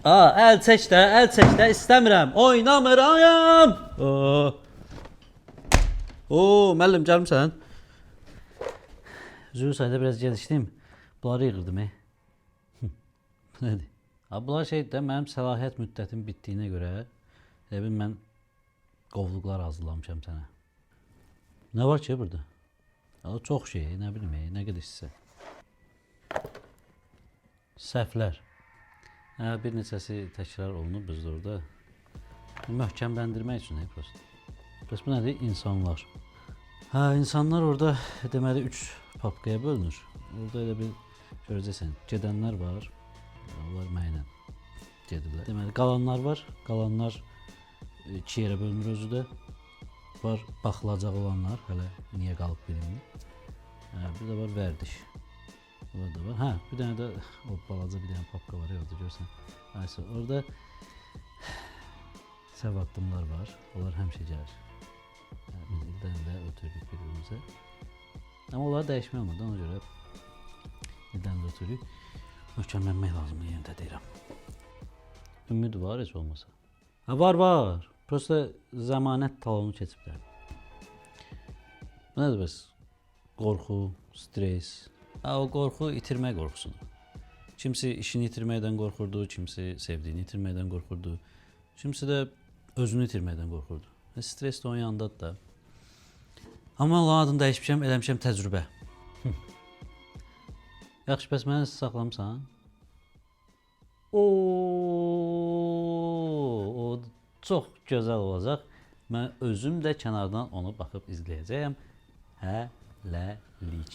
Əl çək də, istəmirəm. Oynamıram. Müəllim, gəlmisən? Zülü sayda biraz gəlişdim. Bunları yığırdım. Nədir? Bunlar şeydir də, mənim səlahiyyət müddətim bitdiyinə görə mən qovluqlar hazırlamışam sənə. Nə var ki burada? Çox şey, nə bilim, nə qədər hissə. Səhvlər. Bir neçəsi təkrar olunub bizdə orada. Möhkəmləndirmək üçün, prosto. Bəs bu nədir? İnsanlar. İnsanlar orada deməli 3 papkaya bölünür. Orada elə bir görəcəksən, gedənlər var. Onlar mənlə gedirlər. Deməli, qalanlar var. Qalanlar 2 yerə bölünür özü də. Var baxılacaq olanlar, hələ niyə qalıb bilinmir. Bir də var vərdiş. Onlar da var. Bir dənə də o balaca bir dənə papka var, orada görsən. Orada səhv addımlar var. Onlar həmişə gəlir. Biz ildən də ötürürük bir-birimizə. Amma onları dəyişmək olmadı, ona görə ildən də ötürürük. Möhkəmlənmək lazımdır, yenə də deyirəm. Ümid var, heç olmasa. Var. Prosta zəmanət talonu keçiblər. Bu nədir bəs? Qorxu, stres. O qorxu itirmək qorxusudur. Kimisi işini itirməkdən qorxurdu, kimisi sevdiyini itirməkdən qorxurdu, kimisi də özünü itirməkdən qorxurdu. Stres də onun yanındadır da. Amma olan adını dəyişmişəm, eləmişəm təcrübə. Yaxşı, bəs mənə saxlamısan? O çox gözəl olacaq. Mən özüm də kənardan onu baxıb izləyəcəyəm. Hələlik.